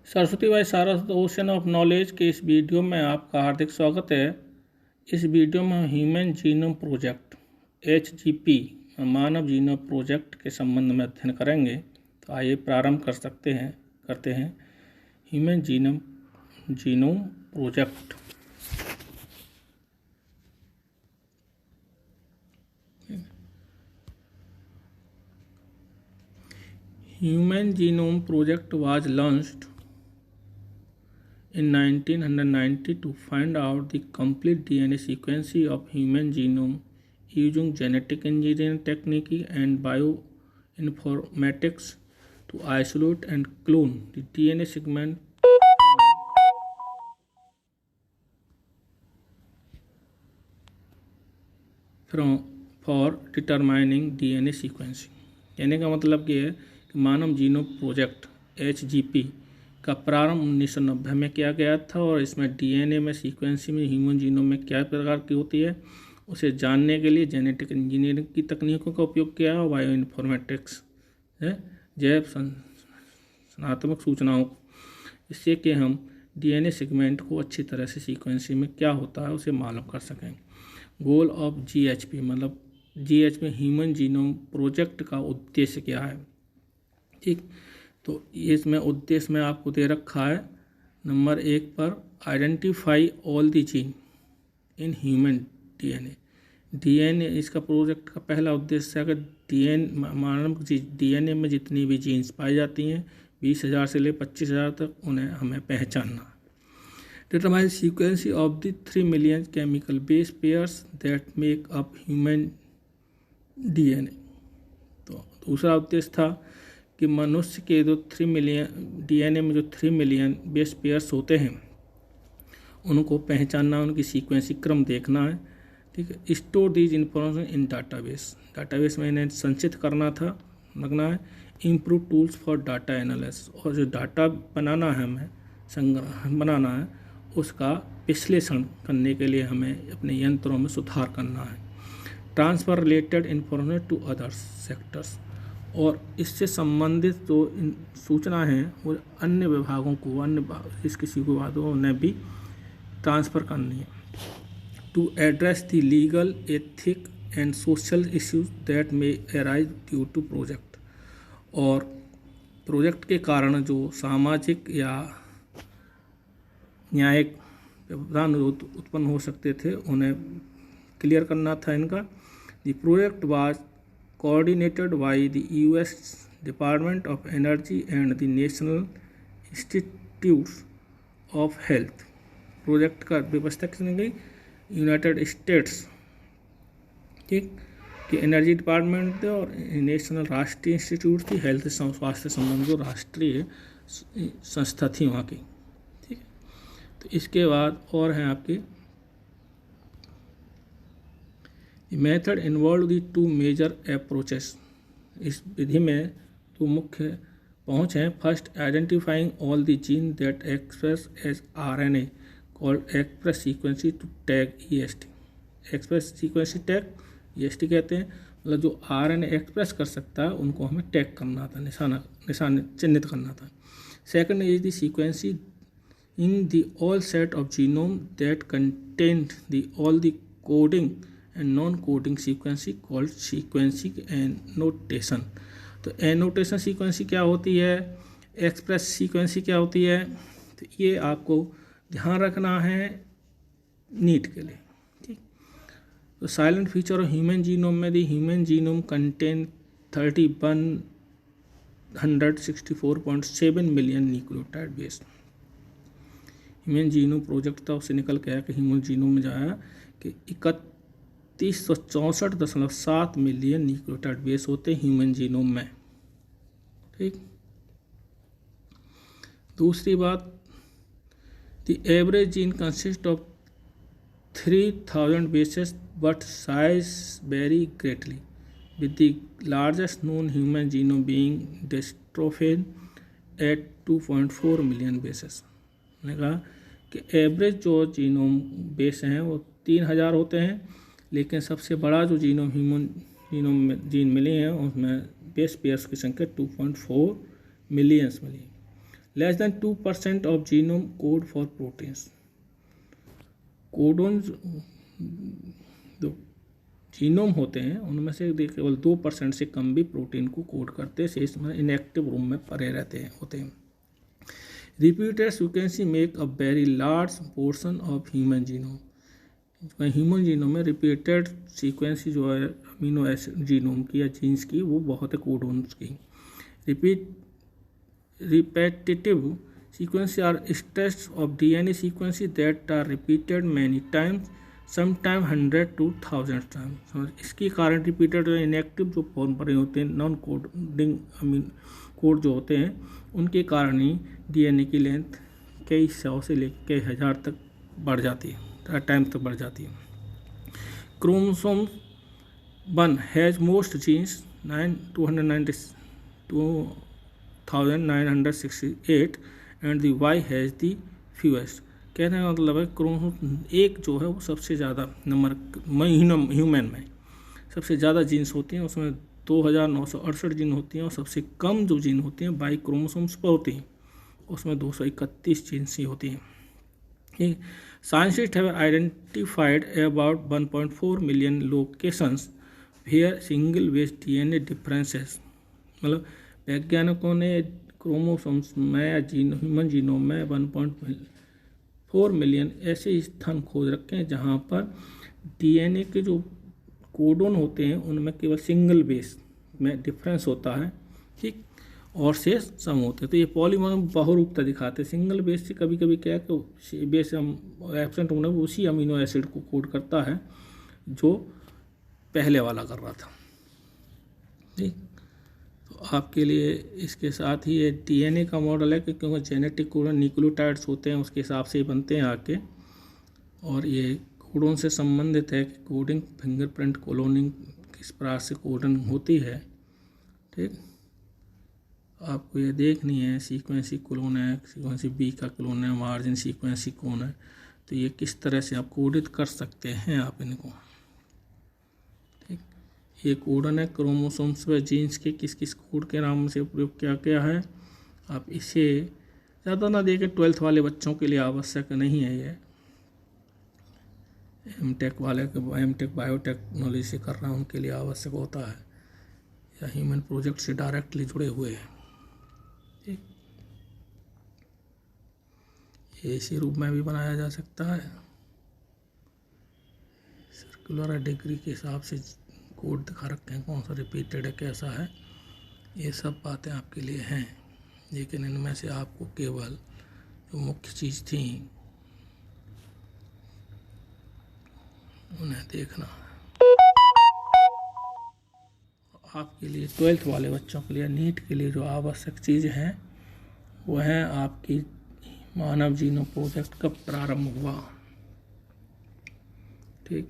Saraswati by Saraswat ocean of knowledge के इस video में आपका हार्दिक स्वागत है। इस वीडियो में हम ह्यूमन जीनोम प्रोजेक्ट HGP मानव जीनोम प्रोजेक्ट के संबंध में अध्ययन करेंगे। तो आइए प्रारंभ करते हैं human genome project. Human Genome Project was launched in 1990 to find out the complete DNA sequence of human genome using genetic engineering technique and bioinformatics to isolate and clone the DNA segment for determining DNA sequencing। कहने का मतलब ये है कि मानव genome project HGP का प्रारंभ 1990 में किया गया था और इसमें DNA में सीक्वेंसिंग में ह्यूमन जीनोम में क्या प्रकार की होती है उसे जानने के लिए जेनेटिक इंजीनियरिंग की तकनीकों का उपयोग किया है और बायो इन्फॉर्मेटिक्स जैव संरचनात्मक सूचनाओं इससे कि हम DNA सेगमेंट को अच्छी तरह से सीक्वेंसिंग में क्या होता है उसे मालूम कर सकें। गोल ऑफ GHP मतलब GHP ह्यूमन जीनोम प्रोजेक्ट का उद्देश्य क्या है। ठीक, तो इसमें उद्देश्य में आपको दे रखा है नंबर 1 पर identify all the gene in human DNA। इसका प्रोजेक्ट का पहला उद्देश्य है कि मानव DNA में जितनी भी जीन्स पाई जाती हैं 20,000 से ले 25,000 तक उन्हें हमें पहचानना। Determine sequence of the 3 million chemical base pairs that make up human DNA। तो दूसरा उद्देश्य था कि मनुष्य के जो 3 मिलियन DNA में जो 3 मिलियन बेस पेयर्स होते हैं उनको पहचानना, उनकी सीक्वेंसी क्रम देखना है। ठीक है, store these information in database में इन्हें संचित रखना है। Improve tools for data analysis, और जो डाटा बनाना है हमें संग्रह बनाना है उसका विश्लेषण करने के लिए हमें अपने यंत्रों में सुधार करना है। Transfer related information to other sectors, और इससे संबंधित जो सूचना है वो अन्य विभागों को किसी विभागों ने भी ट्रांसफ़र करनी है। To address the legal ethic and social issues that may arise due to project, और प्रोजेक्ट के कारण जो सामाजिक या न्यायिक व्यवधान उत्पन्न हो सकते थे उन्हें क्लियर करना था इनका। The project was coordinated by the US Department of Energy and the National Institutes of Health। Project का व्यवस्था की गई यूनाइटेड स्टेट्स कि एनर्जी डिपार्टमेंट थे और नेशनल राष्ट्रीय इंस्टीट्यूट थी, हेल्थ स्वास्थ्य संबंधी जो राष्ट्रीय संस्था थी वहाँ की। ठीक है, तो इसके बाद और हैं आपके method involve the 2 major approaches. इस विधि में 2 मुख्य पहुँच हैं। First, identifying all the gene that express as RNA called express sequence to tag EST। Express sequence tag EST कहते हैं, मतलब जो RNA एक्सप्रेस कर सकता है उनको हमें टैग करना था, निशान चिन्हित करना था। Second is the sequence in the all set of genome that contained the all the coding and non coding sequence called sequencing annotation. तो एनोटेशन सीक्वेंसी क्या होती है, एक्सप्रेस सीक्वेंसी क्या होती है, तो ये आपको ध्यान रखना है नीट के लिए। ठीक, तो silent feature of human genome में the human genome contain 3164.7 million nucleotide base. Human genome project था उससे निकल के आया कि ह्यूमन जीनोम में जाया कि 3164.7 मिलियन न्यूक्लियोटाइड बेस होते हैं ह्यूमन जीनोम में। ठीक, दूसरी बात, the average gene consist of 3000 bases but size vary greatly with the largest known human genome being dystrophin at 2.4 million bases. मैंने कहा कि एवरेज जो जीनोम बेस हैं वो 3000 होते हैं, लेकिन सबसे बड़ा जो ह्यूमन जीनोम में जीन मिली हैं उसमें बेस पेयर्स की संख्या 2.4 मिलियंस मिली। Less than 2% of genome code for proteins. Codon जो जीनोम होते हैं उनमें से केवल 2% से कम भी प्रोटीन को कोड करते हैं, शेष में इनएक्टिव रूम में पड़े होते हैं। Repeated sequence make a very large portion of human genome. Human genome में रिपीटेड सीक्वेंसी जो है अमीनो एसिड जीनोम की या जीन्स की वो बहुत है कोडोन्स की। Repetitive sequence are stretch of DNA sequence that are repeated many times, sometime 100 to 1000 times. इसके कारण रिपीटेड इनएक्टिव जो फॉर्म पर होते हैं नॉन कोडिंग अमीन कोड जो होते हैं उनके कारण ही डीएनए की लेंथ कई 100 से लेकर कई हज़ार तक बढ़ जाती है, टाइम तक बढ़ जाती है। Chromosome 1 has most genes 2968 and the Y has the fewest. कहने का मतलब है क्रोमोसोम 1 जो है वो सबसे ज़्यादा नंबर ह्यूमन में सबसे ज़्यादा जीन्स होती हैं, उसमें 2968 जीन होती हैं, और सबसे कम जो जीन होती हैं बाई क्रोमोसोम्स पर होती हैं उसमें 231 जीन्स ही होती हैं। Scientist have identified about 1.4 million locations where single base DNA differences. मतलब वैज्ञानिकों ने क्रोमोसोम्स में या ह्यूमन जीनोम में 1.4 मिलियन ऐसे स्थान खोज रखे हैं जहाँ पर डीएनए के जो कोडोन होते हैं उनमें केवल सिंगल बेस में डिफरेंस होता है, ठीक, और शेष सम होते हैं। तो ये पॉलीमॉर्फिज्म बहुरूपता दिखाते हैं। सिंगल बेस से कभी कभी क्या है कि बेस एब्सेंट होने वो उसी अमीनो एसिड को कोड करता है जो पहले वाला कर रहा था, ठीक। तो आपके लिए इसके साथ ही ये डीएनए का मॉडल है कि क्योंकि जेनेटिक कोड न्यूक्लियोटाइड्स होते हैं उसके हिसाब से ही बनते हैं आके, और ये कोडोन से संबंधित है कि कोडिंग फिंगरप्रिंट क्लोनिंग किस प्रकार से कोडिंग होती है, ठीक। आपको ये देखनी है सीक्वेंसी क्लोन है, सीक्वेंसी बी का क्लोन है, मार्जिन सीक्वेंसी कौन है, तो ये किस तरह से आप कोडित कर सकते हैं आप इनको, ठीक। ये कोडन है क्रोमोसोम्स व जीन्स के किस किस कोड के नाम से उपयोग किया गया है। आप इसे ज़्यादा ना देखें, 12th वाले बच्चों के लिए आवश्यक नहीं है। ये एमटेक वाले एमटेक बायोटेक्नोलॉजी से कर रहा है उनके लिए आवश्यक होता है, या ह्यूमन प्रोजेक्ट से डायरेक्टली जुड़े हुए हैं, ठीक। ये इसी रूप में भी बनाया जा सकता है। सर्कुलर डिग्री के हिसाब से कोड दिखा रखे हैं, कौन सा रिपीटेड है कैसा है, ये सब बातें आपके लिए हैं। लेकिन इनमें से आपको केवल जो मुख्य चीज़ थी उन्हें देखना है। आपके लिए 12th वाले बच्चों के लिए नीट के लिए जो आवश्यक चीज़ हैं वो है आपकी मानव जीनोम प्रोजेक्ट कब प्रारंभ हुआ, ठीक।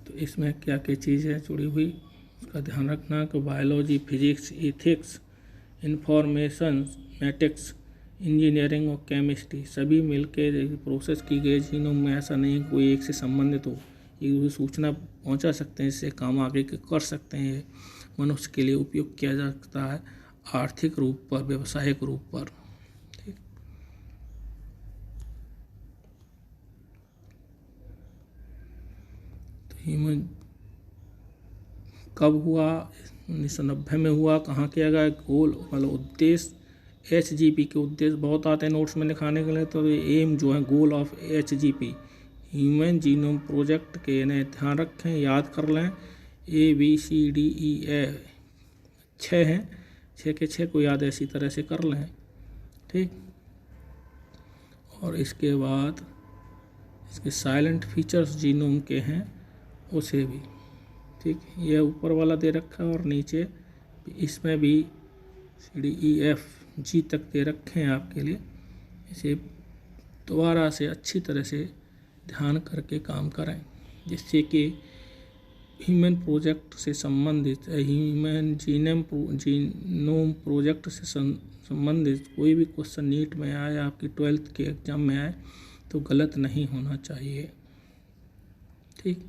तो इसमें क्या क्या चीज़ें जुड़ी हुई उसका ध्यान रखना कि biology, physics, ethics, information, matics, engineering और केमिस्ट्री सभी मिलकर प्रोसेस की गई जीनोम में। ऐसा नहीं कोई एक से संबंधित हो, एक दूसरी सूचना पहुंचा सकते हैं, इससे काम आगे कर सकते हैं। मनुष्य के लिए उपयोग किया जा सकता है आर्थिक रूप पर, व्यवसायिक रूप पर, ठीक। तो ह्यूमन कब हुआ? 1990 में हुआ। कहाँ किया गया? गोल मतलब उद्देश्य HGP के उद्देश्य बहुत आते हैं नोट्स में लिखाने के लिए, तो ये एम जो है goal of HGP human genome project के इन्हें ध्यान रखें, याद कर लें। ABCDE 6 हैं, 6 के 6 को याद ऐसी तरह से कर लें, ठीक। और इसके बाद इसके साइलेंट फीचर्स जीनोम के हैं उसे भी, ठीक। यह ऊपर वाला दे रखा है और नीचे इसमें भी CDEFG तक दे रखे हैं आपके लिए। इसे दोबारा से अच्छी तरह से ध्यान करके काम करें, जिससे कि ह्यूमन प्रोजेक्ट से संबंधित ह्यूमन जीनोम प्रोजेक्ट से संबंधित कोई भी क्वेश्चन नीट में आए, आपकी 12th के एग्ज़ाम में आए, तो गलत नहीं होना चाहिए, ठीक।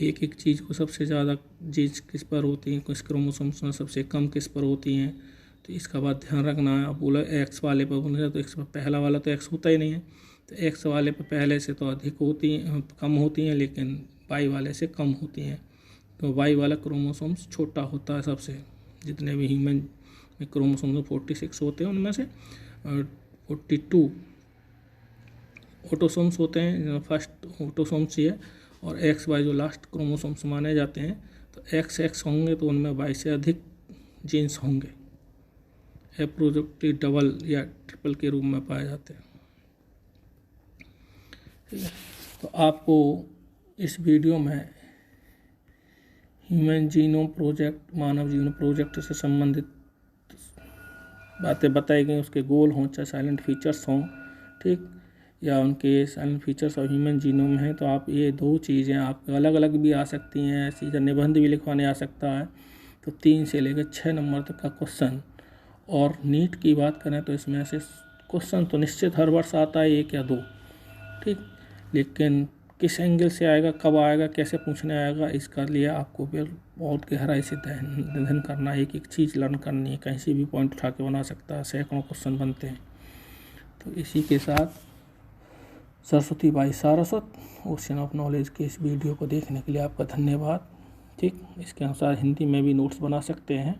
एक एक चीज़ को सबसे ज़्यादा चीज़ किस पर होती है, किस क्रोमोसोम्स में सबसे कम किस पर होती हैं, तो इसका बात ध्यान रखना है। आप बोला एक्स वाले पर बोले तो एक्स पर पहला वाला तो एक्स होता ही नहीं है, तो एक्स वाले पर पहले से तो अधिक होती हैं, कम होती हैं, लेकिन वाई वाले से कम होती हैं। तो वाई वाला क्रोमोसोम्स छोटा होता है सबसे, जितने भी ह्यूमन में क्रोमोसोम्स 46 होते हैं उनमें से 42 ऑटोसोम्स होते हैं, फर्स्ट ऑटोसोम्स ही है, और एक्स वाई जो लास्ट क्रोमोसोम्स माने जाते हैं। तो एक्स एक्स होंगे तो उनमें वाई से अधिक जीन्स होंगे, एप्रोजोक्टिव डबल या ट्रिपल के रूप में पाए जाते हैं। ठीक है, तो आपको इस वीडियो में ह्यूमन जीनोम प्रोजेक्ट, मानव जीनोम प्रोजेक्ट से संबंधित बातें बताई गई, उसके गोल हों चाहे साइलेंट फीचर्स हों, ठीक, या उनके साइलेंट फीचर्स और ह्यूमन जीनोम हैं, तो आप ये दो चीज़ें आप अलग अलग भी आ सकती हैं, सीधा निबंध भी लिखवाने आ सकता है। तो 3 से लेकर 6 नंबर तक का क्वेश्चन, और नीट की बात करें तो इसमें से क्वेश्चन तो निश्चित हर वर्ष आता है 1 या 2, ठीक, लेकिन किस एंगल से आएगा, कब आएगा, कैसे पूछने आएगा, इसका लिए आपको फिर बहुत गहराई से अध्ययन करना है, एक चीज़ लर्न करनी है। कहीं से भी पॉइंट उठा के बना सकता है, सैकड़ों क्वेश्चन बनते हैं। तो इसी के साथ Saraswati by Saraswat ocean of knowledge के इस वीडियो को देखने के लिए आपका धन्यवाद। ठीक, इसके अनुसार हिंदी में भी नोट्स बना सकते हैं।